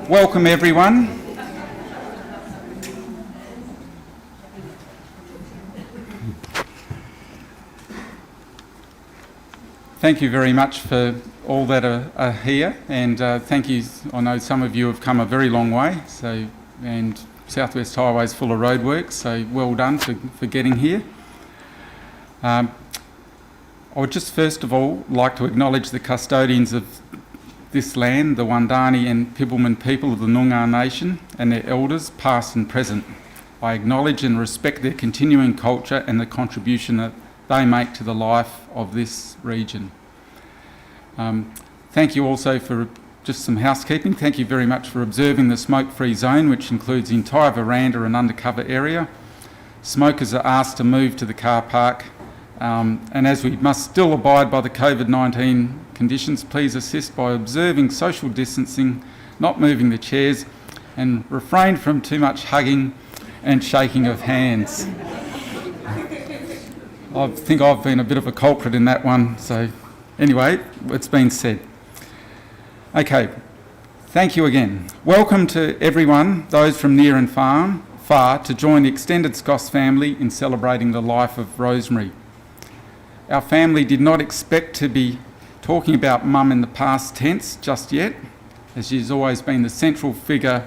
Welcome everyone. Thank you very much for all that are here, and thank you. I know some of you have come a very long way, and South West Highway is full of roadworks, so well done for getting here. I would just first of all like to acknowledge the custodians of this land, the Wandani and Pibbleman people of the Noongar Nation, and their elders, past and present. I acknowledge and respect their continuing culture and the contribution that they make to the life of this region. Thank you also for just some housekeeping. Thank you very much for observing the smoke-free zone, which includes the entire veranda and undercover area. Smokers are asked to move to the car park, and as we must still abide by the COVID-19 conditions, please assist by observing social distancing, not moving the chairs, and refrain from too much hugging and shaking of hands. I think I've been a bit of a culprit in that one, so anyway, it's been said. Okay, thank you again. Welcome to everyone, those from near and far, to join the extended Skoss family in celebrating the life of Rosemary. Our family did not expect to be talking about Mum in the past tense just yet, as she's always been the central figure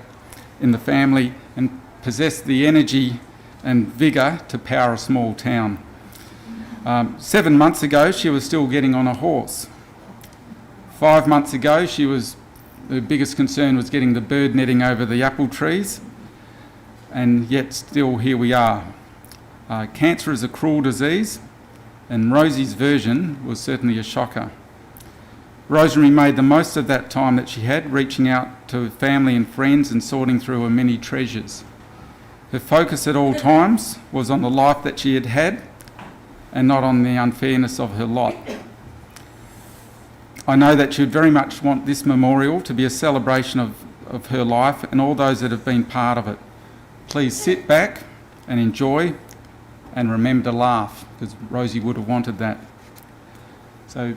in the family and possessed the energy and vigour to power a small town. 7 months ago, she was still getting on a horse. 5 months ago, her biggest concern was getting the bird netting over the apple trees, and yet still here we are. Cancer is a cruel disease, and Rosie's version was certainly a shocker. Rosemary made the most of that time that she had, reaching out to family and friends and sorting through her many treasures. Her focus at all times was on the life that she had had and not on the unfairness of her lot. I know that she would very much want this memorial to be a celebration of her life and all those that have been part of it. Please sit back and enjoy and remember to laugh, because Rosie would have wanted that. So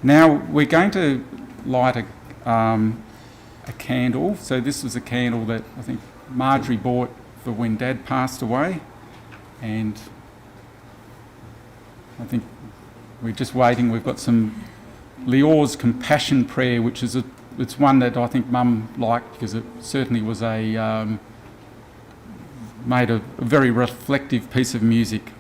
now we're going to light a candle. So this was a candle that I think Marjorie bought for when Dad passed away, and I think we're just waiting. We've got some Lior's Compassion Prayer, which is it's one that I think Mum liked because it certainly was made a very reflective piece of music.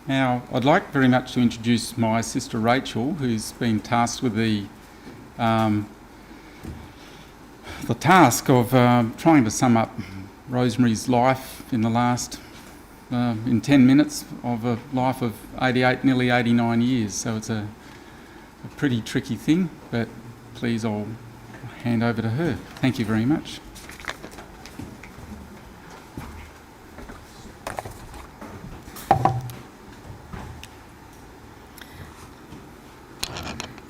Now, I'd like very much to introduce my sister Rachel, who's been tasked with the task of trying to sum up Rosemary's life in the last, in 10 minutes, of a life of 88, nearly 89 years. So it's a pretty tricky thing, but please, I'll hand over to her. Thank you very much.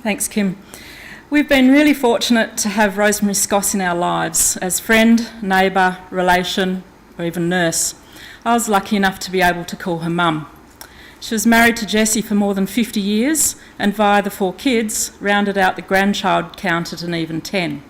Thanks, Kim. We've been really fortunate to have Rosemary Skoss in our lives as friend, neighbour, relation, or even nurse. I was lucky enough to be able to call her mum. She was married to Jessie for more than 50 years and via the 4 kids, rounded out the grandchild count at an even 10.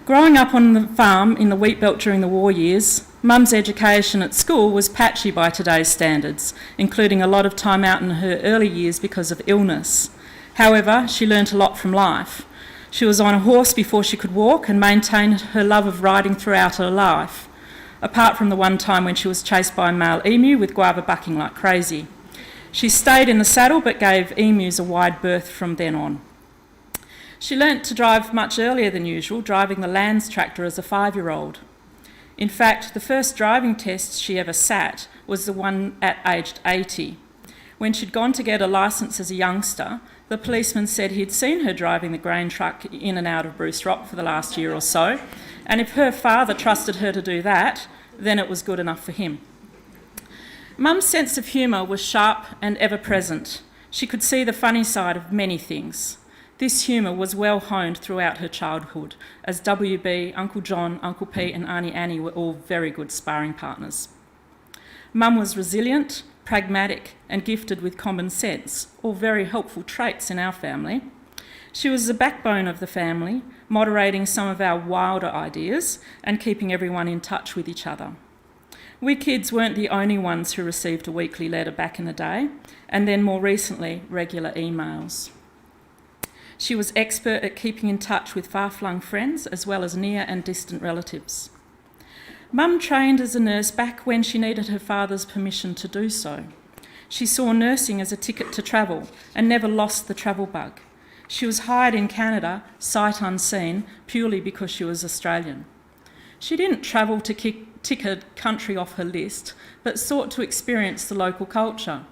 Growing up on the farm in the wheat belt during the war years, Mum's education at school was patchy by today's standards, including a lot of time out in her early years because of illness. However, she learnt a lot from life. She was on a horse before she could walk and maintained her love of riding throughout her life, apart from the one time when she was chased by a male emu with guava bucking like crazy. She stayed in the saddle but gave emus a wide berth from then on. She learnt to drive much earlier than usual, driving the Lands tractor as a 5-year-old. In fact, the first driving test she ever sat was the one at aged 80. When she'd gone to get a licence as a youngster, the policeman said he'd seen her driving the grain truck in and out of Bruce Rock for the last year or so, and if her father trusted her to do that, then it was good enough for him. Mum's sense of humour was sharp and ever-present. She could see the funny side of many things. This humour was well honed throughout her childhood, as WB, Uncle John, Uncle Pete and Auntie Annie were all very good sparring partners. Mum was resilient, pragmatic and gifted with common sense, all very helpful traits in our family. She was the backbone of the family, moderating some of our wilder ideas and keeping everyone in touch with each other. We kids weren't the only ones who received a weekly letter back in the day, and then more recently, regular emails. She was expert at keeping in touch with far-flung friends as well as near and distant relatives. Mum trained as a nurse back when she needed her father's permission to do so. She saw nursing as a ticket to travel and never lost the travel bug. She was hired in Canada, sight unseen, purely because she was Australian. She didn't travel to tick a country off her list, but sought to experience the local culture.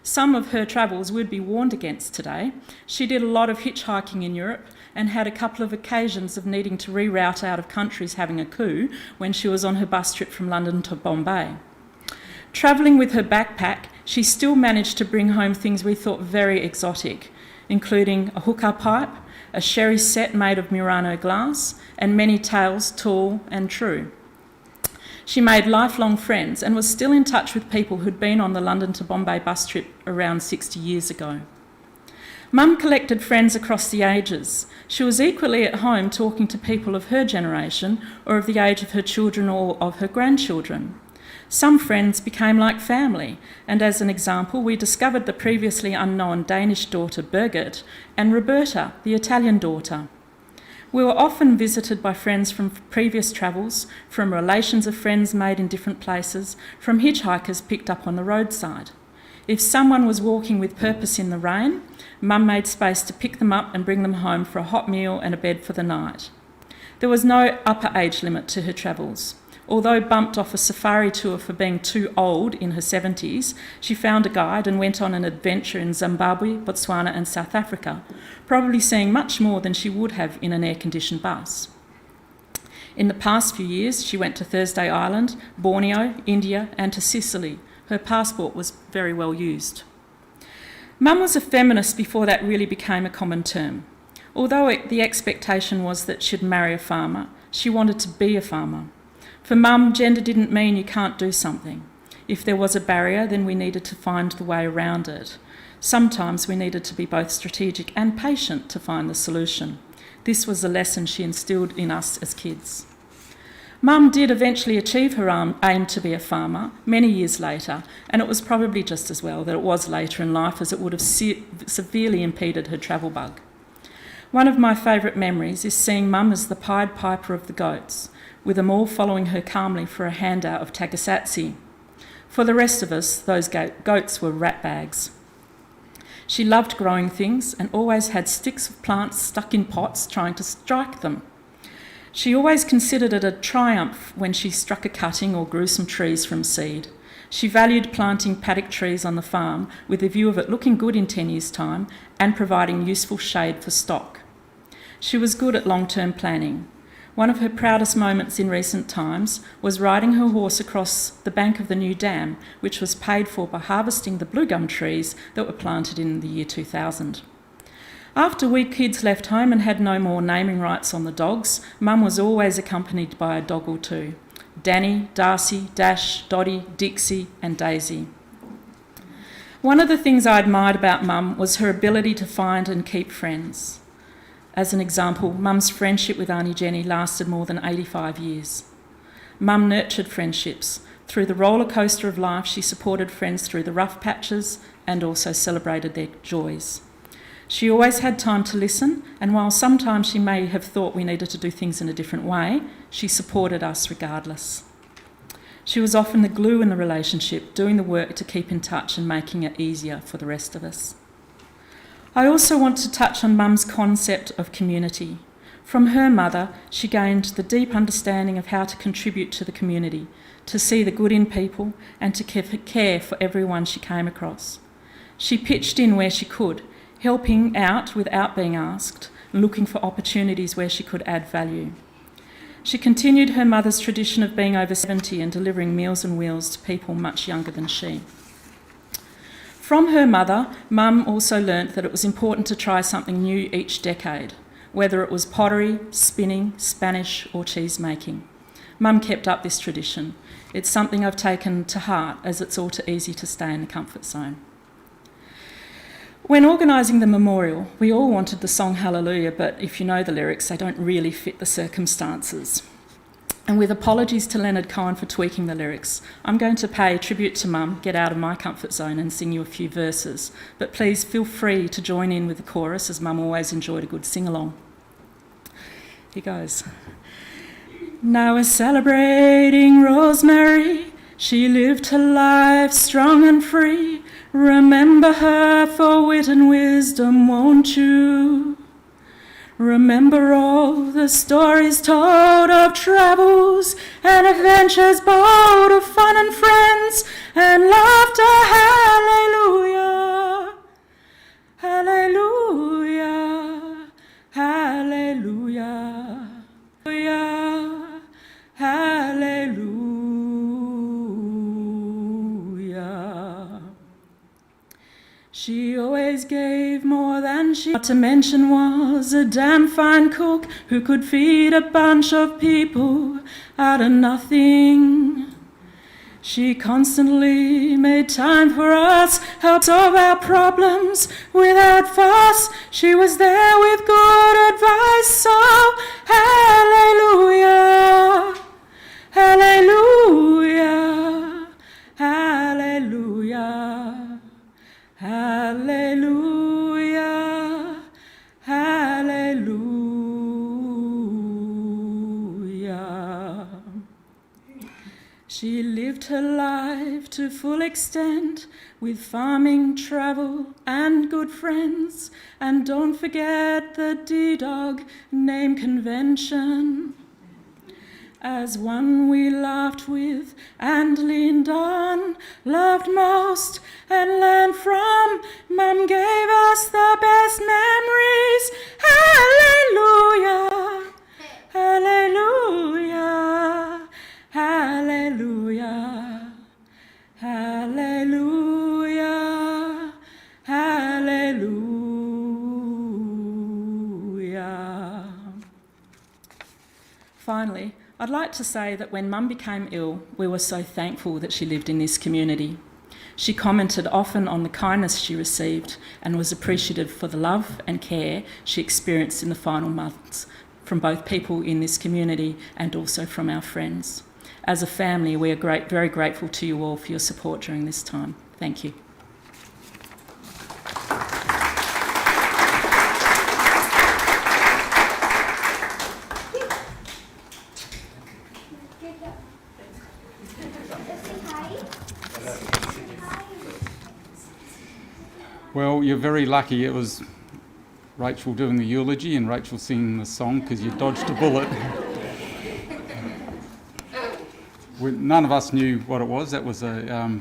Some of her travels would be warned against today. She did a lot of hitchhiking in Europe and had a couple of occasions of needing to reroute out of countries having a coup when she was on her bus trip from London to Bombay. Travelling with her backpack, she still managed to bring home things we thought very exotic, including a hookah pipe, a sherry set made of Murano glass, and many tales tall and true. She made lifelong friends and was still in touch with people who'd been on the London to Bombay bus trip around 60 years ago. Mum collected friends across the ages. She was equally at home talking to people of her generation or of the age of her children or of her grandchildren. Some friends became like family, and as an example, we discovered the previously unknown Danish daughter Birgit and Roberta, the Italian daughter. We were often visited by friends from previous travels, from relations of friends made in different places, from hitchhikers picked up on the roadside. If someone was walking with purpose in the rain, Mum made space to pick them up and bring them home for a hot meal and a bed for the night. There was no upper age limit to her travels. Although bumped off a safari tour for being too old in her 70s, she found a guide and went on an adventure in Zimbabwe, Botswana and South Africa, probably seeing much more than she would have in an air-conditioned bus. In the past few years, she went to Thursday Island, Borneo, India and to Sicily. Her passport was very well used. Mum was a feminist before that really became a common term. Although the expectation was that she'd marry a farmer, she wanted to be a farmer. For Mum, gender didn't mean you can't do something. If there was a barrier, then we needed to find the way around it. Sometimes we needed to be both strategic and patient to find the solution. This was a lesson she instilled in us as kids. Mum did eventually achieve her aim to be a farmer many years later, and it was probably just as well that it was later in life, as it would have severely impeded her travel bug. One of my favourite memories is seeing Mum as the Pied Piper of the goats, with them all following her calmly for a handout of tagasatsi. For the rest of us, those goats were rat bags. She loved growing things and always had sticks of plants stuck in pots trying to strike them. She always considered it a triumph when she struck a cutting or grew some trees from seed. She valued planting paddock trees on the farm with a view of it looking good in 10 years' time and providing useful shade for stock. She was good at long-term planning. One of her proudest moments in recent times was riding her horse across the bank of the new dam, which was paid for by harvesting the blue gum trees that were planted in the year 2000. After we kids left home and had no more naming rights on the dogs, Mum was always accompanied by a dog or two: Danny, Darcy, Dash, Dotty, Dixie and Daisy. One of the things I admired about Mum was her ability to find and keep friends. As an example, Mum's friendship with Auntie Jenny lasted more than 85 years. Mum nurtured friendships. Through the roller coaster of life, she supported friends through the rough patches and also celebrated their joys. She always had time to listen, and while sometimes she may have thought we needed to do things in a different way, she supported us regardless. She was often the glue in the relationship, doing the work to keep in touch and making it easier for the rest of us. I also want to touch on Mum's concept of community. From her mother, she gained the deep understanding of how to contribute to the community, to see the good in people, and to care for everyone she came across. She pitched in where she could, helping out without being asked, looking for opportunities where she could add value. She continued her mother's tradition of being over 70 and delivering Meals on Wheels to people much younger than she. From her mother, Mum also learnt that it was important to try something new each decade, whether it was pottery, spinning, Spanish or cheese making. Mum kept up this tradition. It's something I've taken to heart, as it's all too easy to stay in the comfort zone. When organising the memorial, we all wanted the song Hallelujah, but if you know the lyrics, they don't really fit the circumstances. And with apologies to Leonard Cohen for tweaking the lyrics, I'm going to pay tribute to Mum, get out of my comfort zone and sing you a few verses. But please feel free to join in with the chorus, as Mum always enjoyed a good sing-along. Here goes. Now we're celebrating Rosemary. She lived her life strong and free. Remember her for wit and wisdom, won't you? Remember all the stories told of travels and adventures bold, of fun and friends and laughter. Hallelujah, hallelujah, hallelujah, hallelujah. She always gave more than she, not to mention was a damn fine cook who could feed a bunch of people out of nothing. She constantly made time for us, helped solve our problems without fuss. She was there with good advice, so hallelujah, hallelujah, hallelujah. Hallelujah, hallelujah. She lived her life to full extent with farming, travel and good friends. And don't forget the D-Dog name convention. As one we laughed with and leaned on, loved most and learned from. Mum gave us the best memories. Hallelujah, hallelujah, hallelujah, hallelujah, hallelujah. Finally, I'd like to say that when Mum became ill, we were so thankful that she lived in this community. She commented often on the kindness she received and was appreciative for the love and care she experienced in the final months from both people in this community and also from our friends. As a family, we are very grateful to you all for your support during this time. Thank you. Well, you're very lucky. It was Rachel doing the eulogy and Rachel singing the song because you dodged a bullet. None of us knew what it was. That was a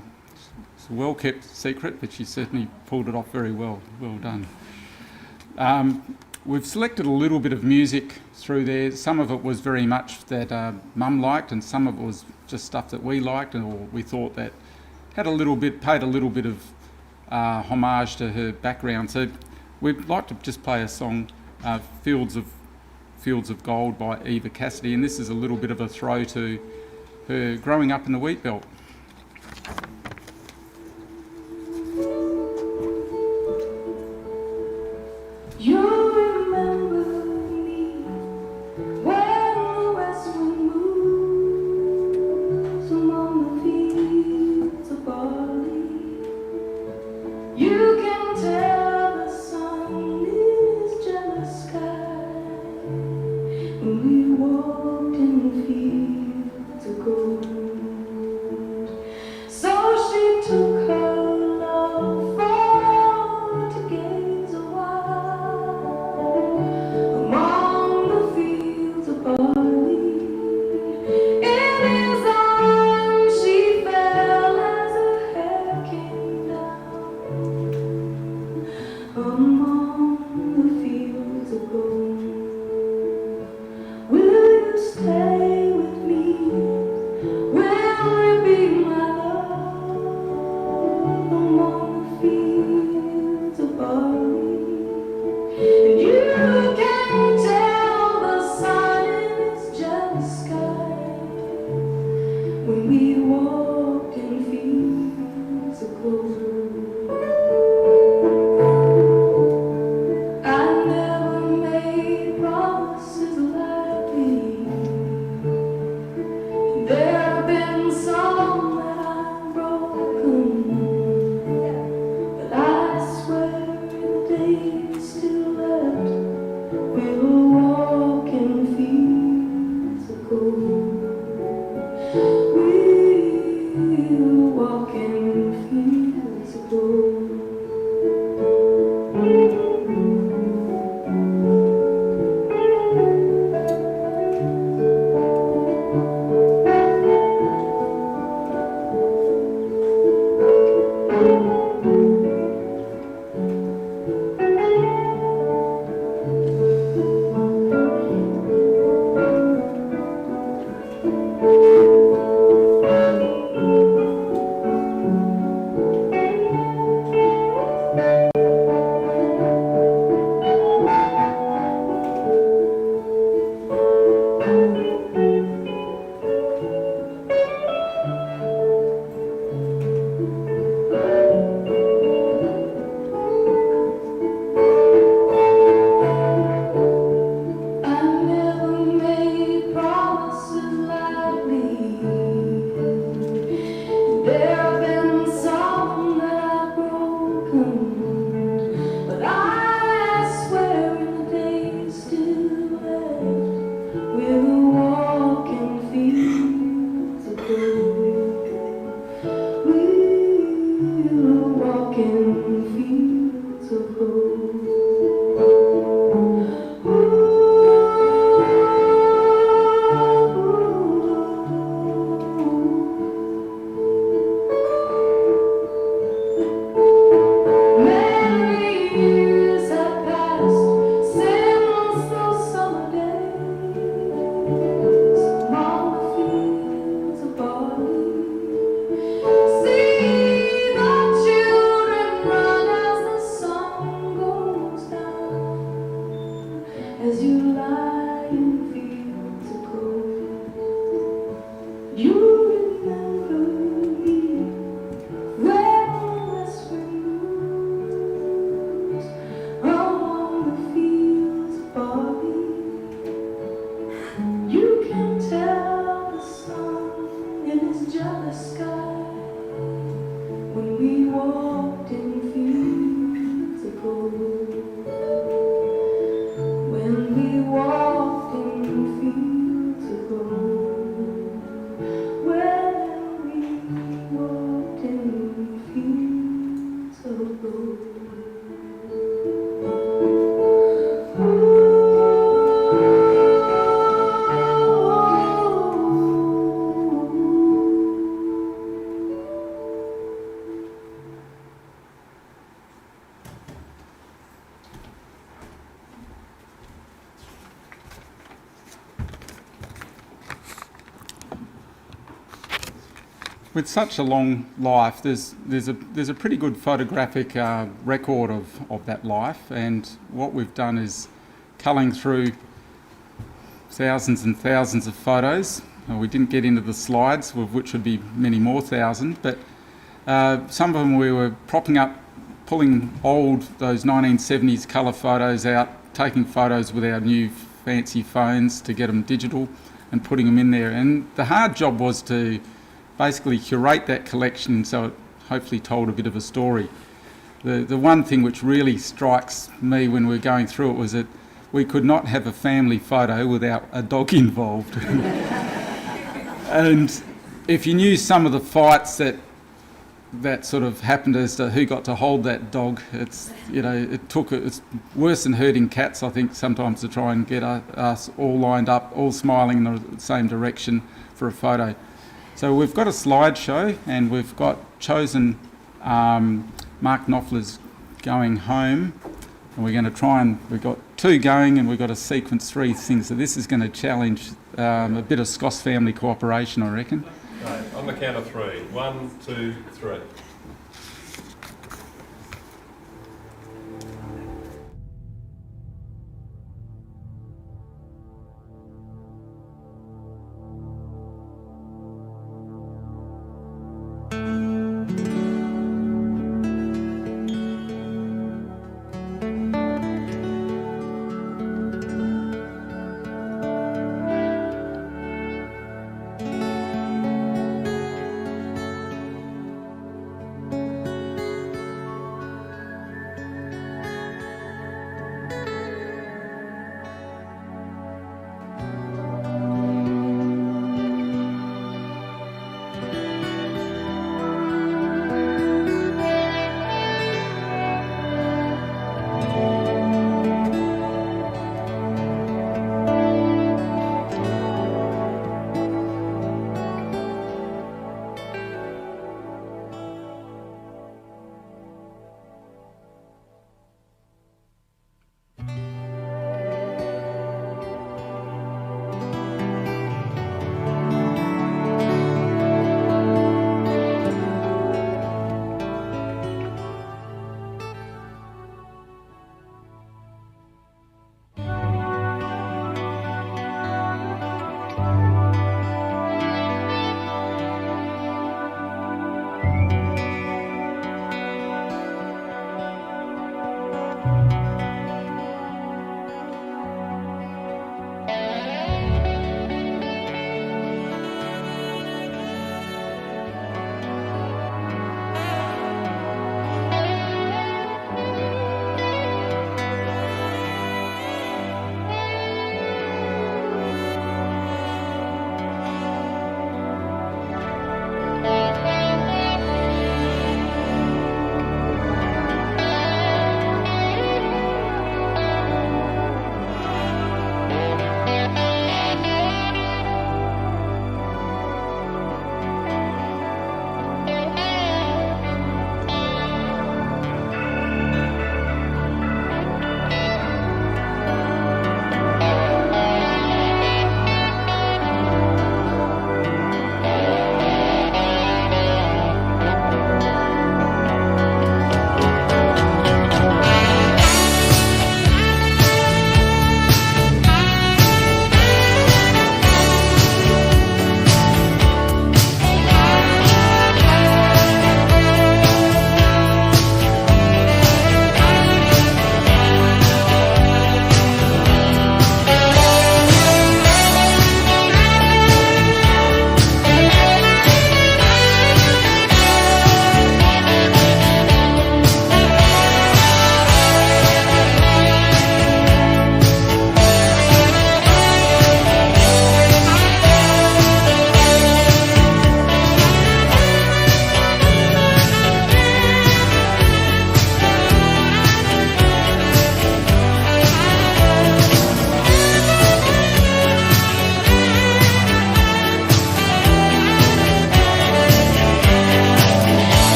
well-kept secret, but she certainly pulled it off very well. Well done. We've selected a little bit of music through there. Some of it was very much that Mum liked, and some of it was just stuff that we liked, or we thought that paid a little bit of homage to her background. So we'd like to just play a song, Fields of Gold by Eva Cassidy, and this is a little bit of a throw to her growing up in the wheat belt. So with such a long life, there's a pretty good photographic record of that life, and what we've done is culling through thousands and thousands of photos. We didn't get into the slides, of which would be many more thousand, but some of them we were pulling those 1970s colour photos out, taking photos with our new fancy phones to get them digital and putting them in there. And the hard job was to basically curate that collection so it hopefully told a bit of a story. The one thing which really strikes me when we're going through it was that we could not have a family photo without a dog involved. And if you knew some of the fights that sort of happened as to who got to hold that dog, it's worse than herding cats, I think, sometimes, to try and get us all lined up, all smiling in the same direction for a photo. So we've got a slideshow, and we've got chosen Mark Knopfler's Going Home, and we're going to try and, we've got 2 going, and we've got to sequence 3 things. So this is going to challenge a bit of Skoss family cooperation, I reckon. Right, on the count of 3. 1, 2, 3.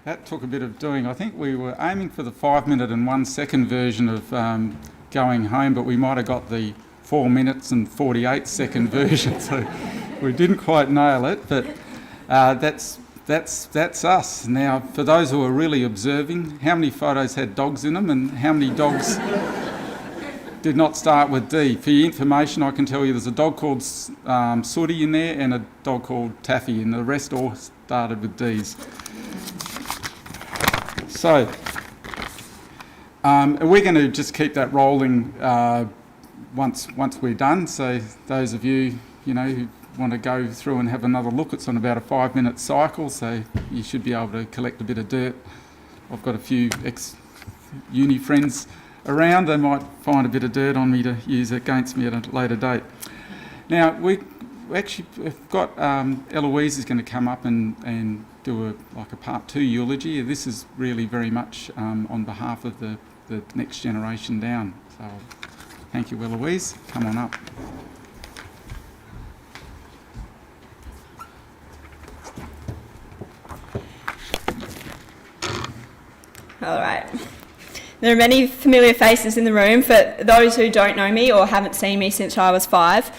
that took a bit of doing. I think we were aiming for the 5-minute and 1 second version of going home, but we might have got the 4 minutes and 48 second version, so we didn't quite nail it. But that's us. Now, for those who are really observing, how many photos had dogs in them, and how many dogs did not start with D? For your information, I can tell you there's a dog called Sooty in there and a dog called Taffy, and the rest all started with Ds. So, we're going to just keep that rolling once we're done. So those of you, who want to go through and have another look, it's on about a 5-minute cycle, so you should be able to collect a bit of dirt. I've got a few ex-uni friends around. They might find a bit of dirt on me to use against me at a later date. Now, we've got Eloise is going to come up and do a part 2 eulogy. This is really very much on behalf of the next generation down. So thank you, Eloise. Come on up. All right. There are many familiar faces in the room. For those who don't know me or haven't seen me since I was 5,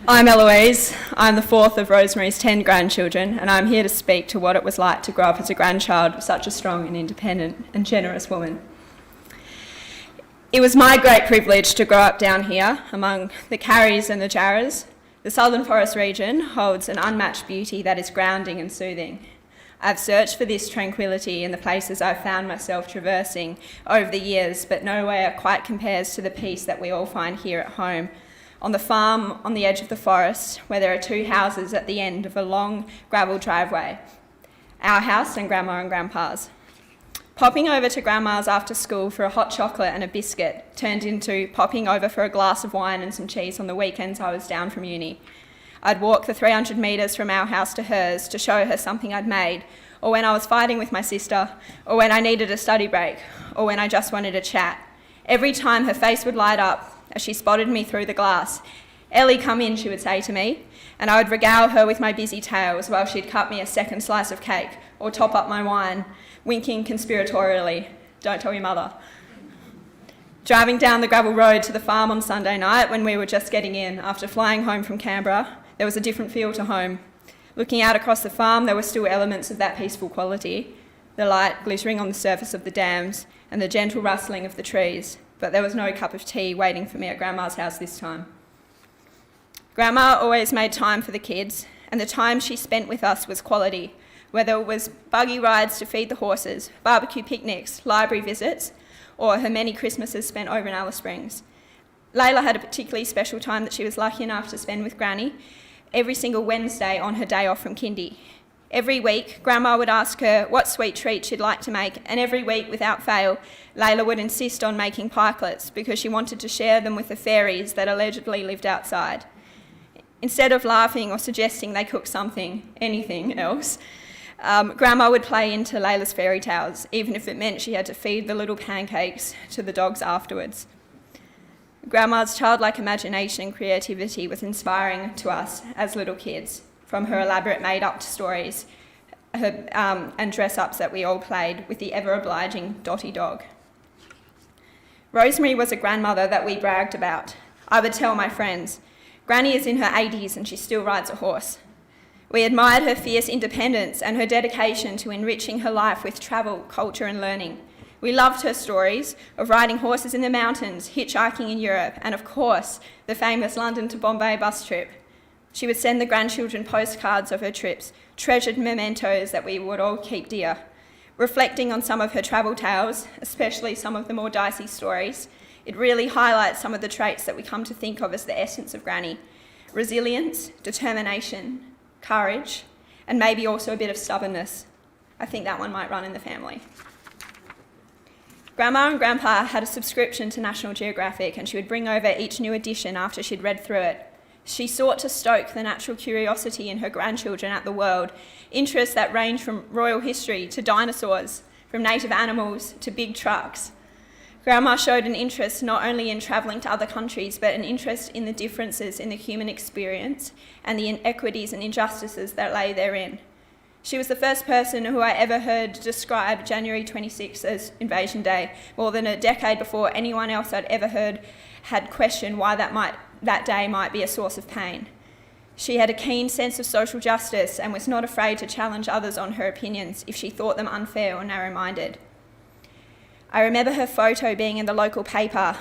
I'm Eloise. I'm the 4th of Rosemary's 10 grandchildren, and I'm here to speak to what it was like to grow up as a grandchild of such a strong and independent and generous woman. It was my great privilege to grow up down here among the Carries and the Jarras. The Southern Forest region holds an unmatched beauty that is grounding and soothing. I've searched for this tranquility in the places I've found myself traversing over the years, but nowhere quite compares to the peace that we all find here at home, on the farm on the edge of the forest, where there are 2 houses at the end of a long gravel driveway, our house and Grandma and Grandpa's. Popping over to Grandma's after school for a hot chocolate and a biscuit turned into popping over for a glass of wine and some cheese on the weekends I was down from uni. I'd walk the 300 metres from our house to hers to show her something I'd made, or when I was fighting with my sister, or when I needed a study break, or when I just wanted to chat. Every time her face would light up as she spotted me through the glass. "Ellie, come in," she would say to me, and I would regale her with my busy tales while she'd cut me a second slice of cake or top up my wine, winking conspiratorially, "Don't tell your mother." Driving down the gravel road to the farm on Sunday night when we were just getting in after flying home from Canberra, there was a different feel to home. Looking out across the farm, there were still elements of that peaceful quality, the light glittering on the surface of the dams and the gentle rustling of the trees, but there was no cup of tea waiting for me at Grandma's house this time. Grandma always made time for the kids, and the time she spent with us was quality, whether it was buggy rides to feed the horses, barbecue picnics, library visits, or her many Christmases spent over in Alice Springs. Layla had a particularly special time that she was lucky enough to spend with Granny every single Wednesday on her day off from kindy. Every week, Grandma would ask her what sweet treat she'd like to make, and every week, without fail, Layla would insist on making pikelets because she wanted to share them with the fairies that allegedly lived outside. Instead of laughing or suggesting they cook anything else, Grandma would play into Layla's fairy tales, even if it meant she had to feed the little pancakes to the dogs afterwards. Grandma's childlike imagination and creativity was inspiring to us as little kids, from her elaborate made-up stories and dress-ups that we all played with the ever-obliging Dotty dog. Rosemary was a grandmother that we bragged about. I would tell my friends, "Granny is in her 80s and she still rides a horse." We admired her fierce independence and her dedication to enriching her life with travel, culture and learning. We loved her stories of riding horses in the mountains, hitchhiking in Europe, and of course, the famous London to Bombay bus trip. She would send the grandchildren postcards of her trips, treasured mementos that we would all keep dear. Reflecting on some of her travel tales, especially some of the more dicey stories, it really highlights some of the traits that we come to think of as the essence of Granny: resilience, determination, courage, and maybe also a bit of stubbornness. I think that one might run in the family. Grandma and Grandpa had a subscription to National Geographic, and she would bring over each new edition after she'd read through it. She sought to stoke the natural curiosity in her grandchildren at the world, interests that range from royal history to dinosaurs, from native animals to big trucks. Grandma showed an interest not only in travelling to other countries, but an interest in the differences in the human experience and the inequities and injustices that lay therein. She was the first person who I ever heard describe January 26 as Invasion Day, more than a decade before anyone else I'd ever heard had questioned why that day might be a source of pain. She had a keen sense of social justice and was not afraid to challenge others on her opinions if she thought them unfair or narrow-minded. I remember her photo being in the local paper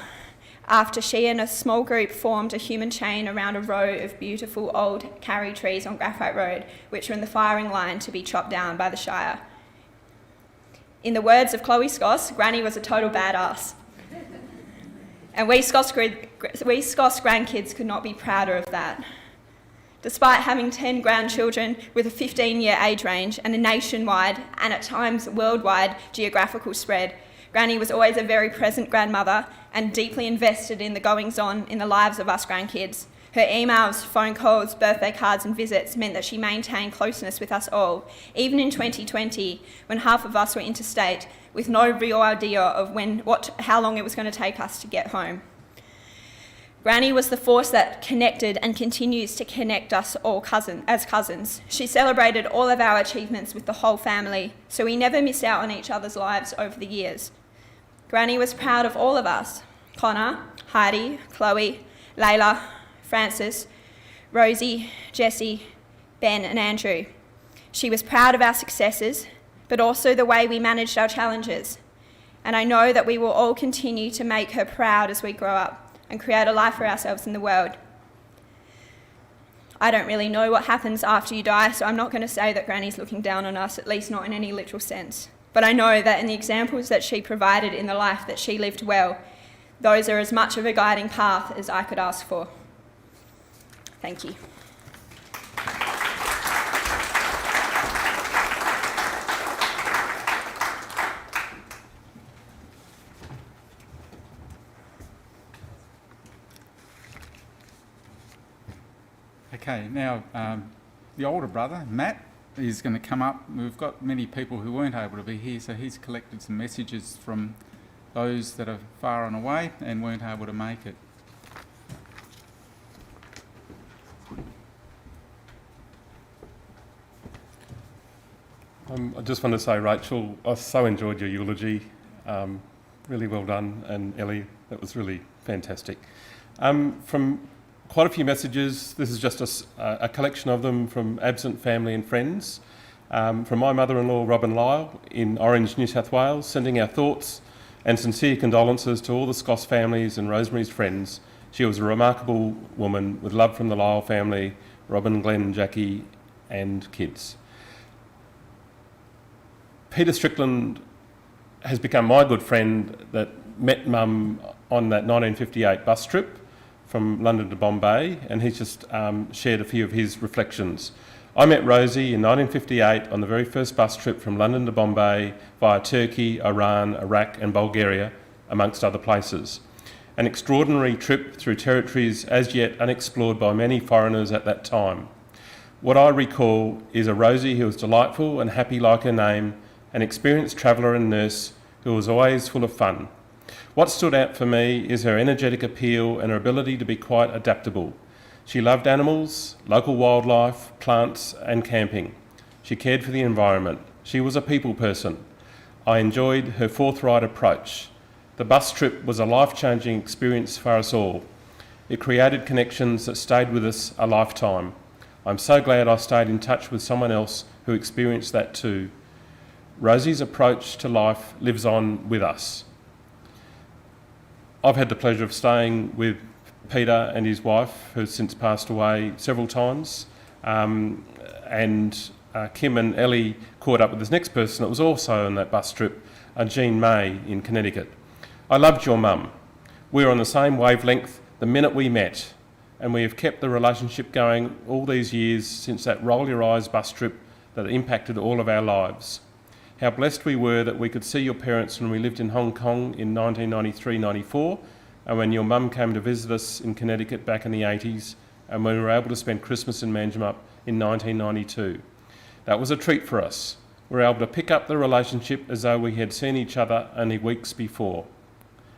after she and a small group formed a human chain around a row of beautiful old karri trees on Graphite Road, which were in the firing line to be chopped down by the Shire. In the words of Chloe Skoss, Granny was a total badass. And we Skoss grandkids could not be prouder of that. Despite having 10 grandchildren with a 15-year age range and a nationwide and at times worldwide geographical spread, Granny was always a very present grandmother and deeply invested in the goings-on in the lives of us grandkids. Her emails, phone calls, birthday cards and visits meant that she maintained closeness with us all, even in 2020 when half of us were interstate with no real idea of how long it was going to take us to get home. Granny was the force that connected and continues to connect us all as cousins. She celebrated all of our achievements with the whole family, so we never missed out on each other's lives over the years. Granny was proud of all of us: Connor, Heidi, Chloe, Layla, Francis, Rosie, Jessie, Ben and Andrew. She was proud of our successes, but also the way we managed our challenges. And I know that we will all continue to make her proud as we grow up and create a life for ourselves in the world. I don't really know what happens after you die, so I'm not going to say that Granny's looking down on us, at least not in any literal sense. But I know that in the examples that she provided in the life that she lived well, those are as much of a guiding path as I could ask for. Thank you. Okay, now the older brother, Matt, is going to come up. We've got many people who weren't able to be here, so he's collected some messages from those that are far and away and weren't able to make it. I just want to say, Rachel, I so enjoyed your eulogy. Really well done. And Ellie, that was really fantastic. From quite a few messages, this is just a collection of them from absent family and friends. From my mother-in-law, Robin Lyle, in Orange, New South Wales, sending our thoughts and sincere condolences to all the Skoss families and Rosemary's friends. She was a remarkable woman with love from the Lyle family, Robin, Glenn, Jackie and kids. Peter Strickland has become my good friend that met Mum on that 1958 bus trip from London to Bombay, and he's just shared a few of his reflections. I met Rosie in 1958 on the very first bus trip from London to Bombay via Turkey, Iran, Iraq and Bulgaria, amongst other places. An extraordinary trip through territories as yet unexplored by many foreigners at that time. What I recall is a Rosie who was delightful and happy like her name, an experienced traveller and nurse who was always full of fun. What stood out for me is her energetic appeal and her ability to be quite adaptable. She loved animals, local wildlife, plants and camping. She cared for the environment. She was a people person. I enjoyed her forthright approach. The bus trip was a life-changing experience for us all. It created connections that stayed with us a lifetime. I'm so glad I stayed in touch with someone else who experienced that too. Rosie's approach to life lives on with us. I've had the pleasure of staying with Peter and his wife, who's since passed away, several times, and Kim and Ellie caught up with this next person that was also on that bus trip, Jean May in Connecticut. I loved your mum. We were on the same wavelength the minute we met, and we have kept the relationship going all these years since that roll your eyes bus trip that impacted all of our lives. How blessed we were that we could see your parents when we lived in Hong Kong in 1993-94, and when your mum came to visit us in Connecticut back in the 80s, and when we were able to spend Christmas in Manjimup in 1992. That was a treat for us. We were able to pick up the relationship as though we had seen each other only weeks before.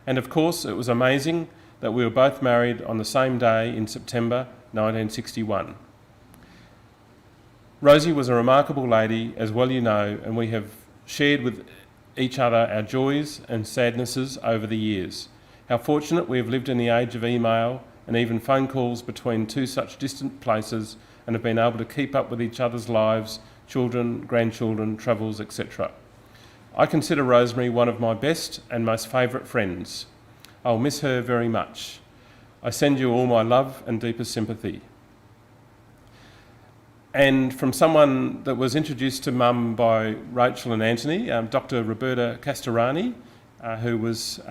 And of course, it was amazing that we were both married on the same day in September 1961. Rosie was a remarkable lady, as well you know, and we have shared with each other our joys and sadnesses over the years. How fortunate we have lived in the age of email and even phone calls between two such distant places, and have been able to keep up with each other's lives, children, grandchildren, travels, etc. I consider Rosemary one of my best and most favourite friends. I'll miss her very much. I send you all my love and deepest sympathy. And from someone that was introduced to Mum by Rachel and Anthony, Dr. Roberta Castorani, who was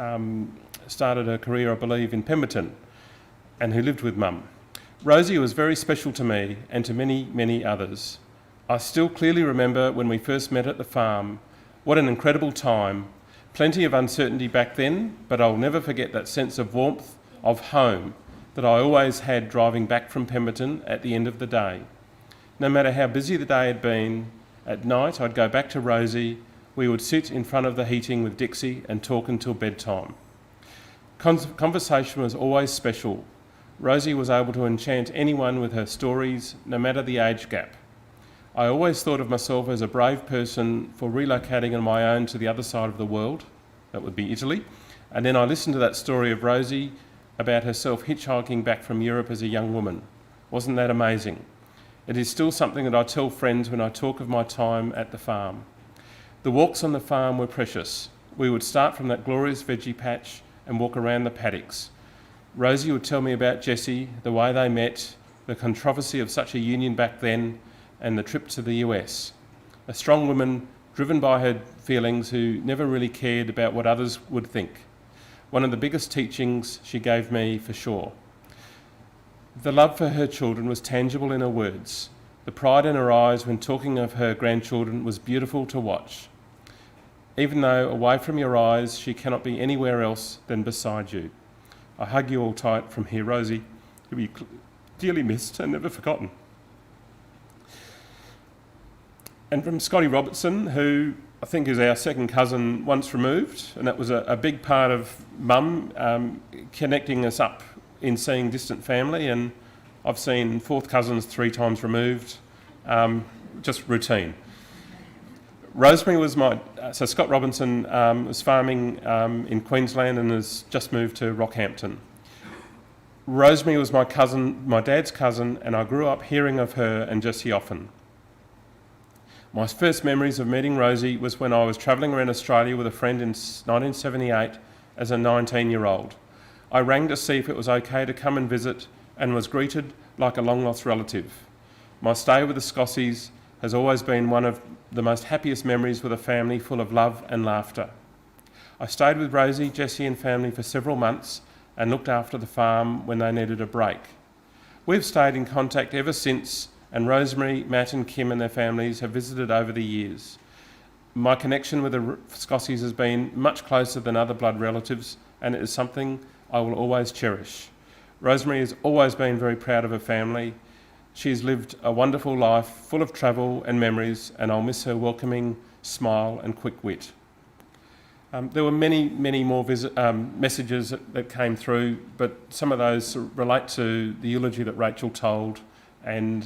started her career, I believe, in Pemberton, and who lived with Mum. Rosie was very special to me and to many, many others. I still clearly remember when we first met at the farm. What an incredible time. Plenty of uncertainty back then, but I'll never forget that sense of warmth, of home, that I always had driving back from Pemberton at the end of the day. No matter how busy the day had been, at night I'd go back to Rosie. We would sit in front of the heating with Dixie and talk until bedtime. Conversation was always special. Rosie was able to enchant anyone with her stories, no matter the age gap. I always thought of myself as a brave person for relocating on my own to the other side of the world, that would be Italy, and then I listened to that story of Rosie about herself hitchhiking back from Europe as a young woman. Wasn't that amazing? It is still something that I tell friends when I talk of my time at the farm. The walks on the farm were precious. We would start from that glorious veggie patch and walk around the paddocks. Rosie would tell me about Jessie, the way they met, the controversy of such a union back then, and the trip to the US. A strong woman driven by her feelings who never really cared about what others would think. One of the biggest teachings she gave me, for sure. The love for her children was tangible in her words. The pride in her eyes when talking of her grandchildren was beautiful to watch. Even though away from your eyes, she cannot be anywhere else than beside you. I hug you all tight from here, Rosie. You'll be dearly missed and never forgotten. And from Scotty Robertson, who I think is our second cousin once removed, and that was a big part of Mum connecting us up in seeing distant family, and I've seen fourth cousins 3 times removed, just routine. Rosemary was so Scott Robinson was farming in Queensland and has just moved to Rockhampton. Rosemary was my cousin, my dad's cousin, and I grew up hearing of her and Jessie often. My first memories of meeting Rosie was when I was travelling around Australia with a friend in 1978 as a 19-year-old. I rang to see if it was okay to come and visit and was greeted like a long-lost relative. My stay with the Skossies has always been one of the most happiest memories with a family full of love and laughter. I stayed with Rosie, Jessie and family for several months and looked after the farm when they needed a break. We've stayed in contact ever since, and Rosemary, Matt and Kim and their families have visited over the years. My connection with the Skossies has been much closer than other blood relatives, and it is something I will always cherish. Rosemary has always been very proud of her family. She's lived a wonderful life, full of travel and memories, and I'll miss her welcoming smile and quick wit. There were many, many more messages that came through, but some of those relate to the eulogy that Rachel told and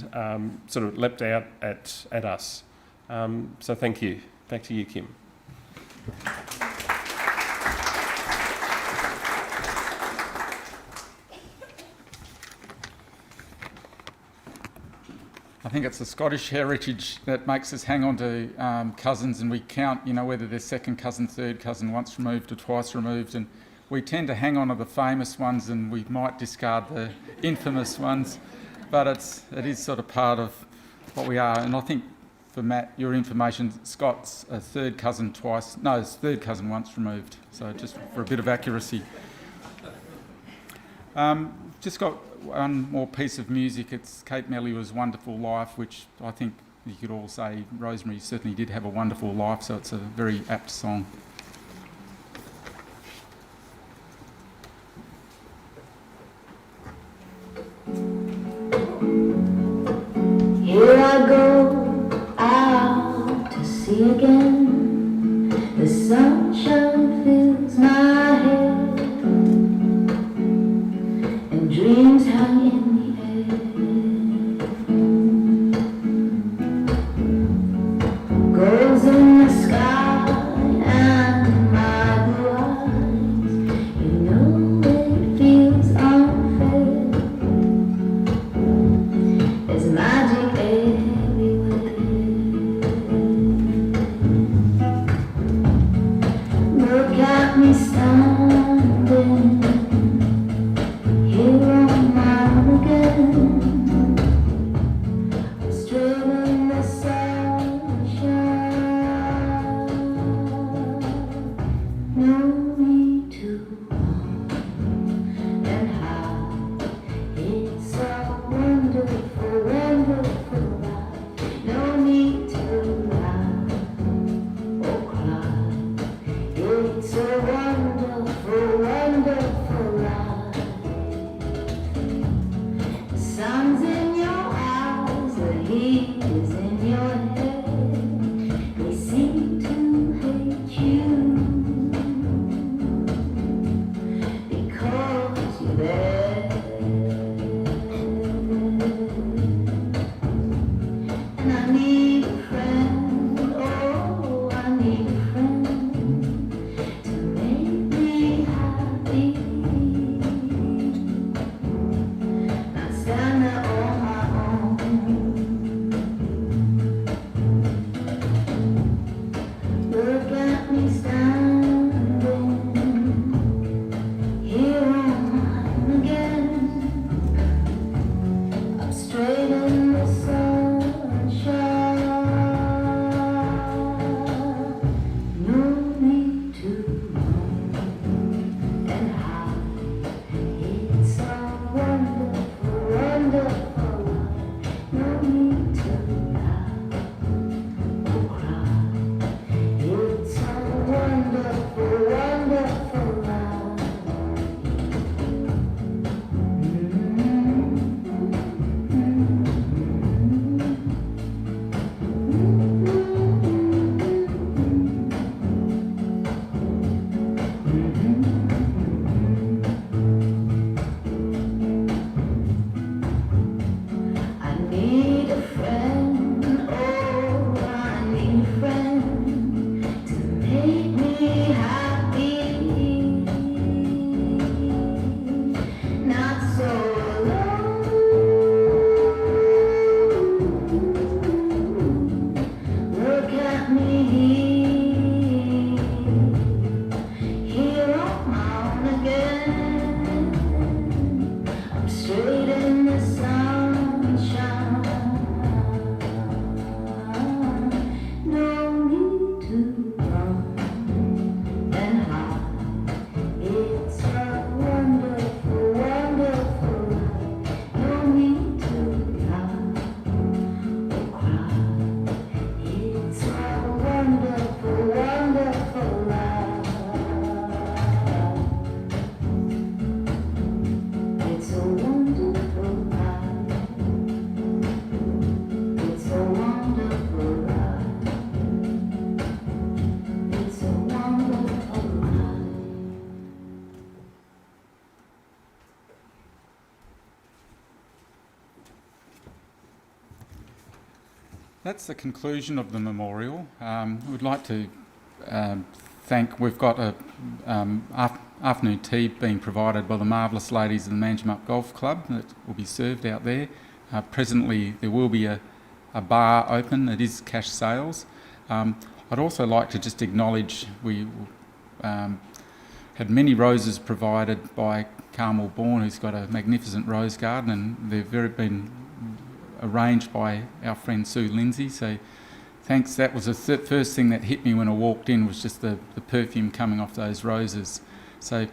sort of leapt out at us. So thank you. Back to you, Kim. I think it's the Scottish heritage that makes us hang on to cousins, and we count, whether they're second cousin, third cousin, once removed or twice removed, and we tend to hang on to the famous ones and we might discard the infamous ones, but it is sort of part of what we are. And I think for Matt, your information, Scott's a third cousin third cousin once removed, so just for a bit of accuracy. Just got one more piece of music. It's Kate Mellior's Wonderful Life, which I think you could all say Rosemary certainly did have a wonderful life, so it's a very apt song. Here I go out to sea again. The sunshine fills my head, dreams hang in the air. That's the conclusion of the memorial. We'd like to thank, we've got a afternoon tea being provided by the marvellous ladies of the Manjimup Golf Club that will be served out there. Presently there will be a bar open, it is cash sales. I'd also like to just acknowledge we had many roses provided by Carmel Bourne, who's got a magnificent rose garden, and they've been arranged by our friend Sue Lindsay. So thanks. That was the first thing that hit me when I walked in, was just the perfume coming off those roses. So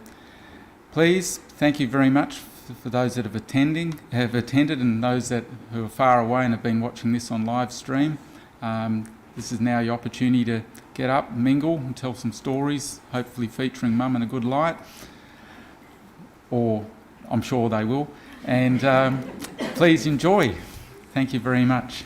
please, thank you very much for those that have attended, and those who are far away and have been watching this on live stream. This is now your opportunity to get up, mingle and tell some stories, hopefully featuring Mum in a good light, or I'm sure they will. And please enjoy. Thank you very much.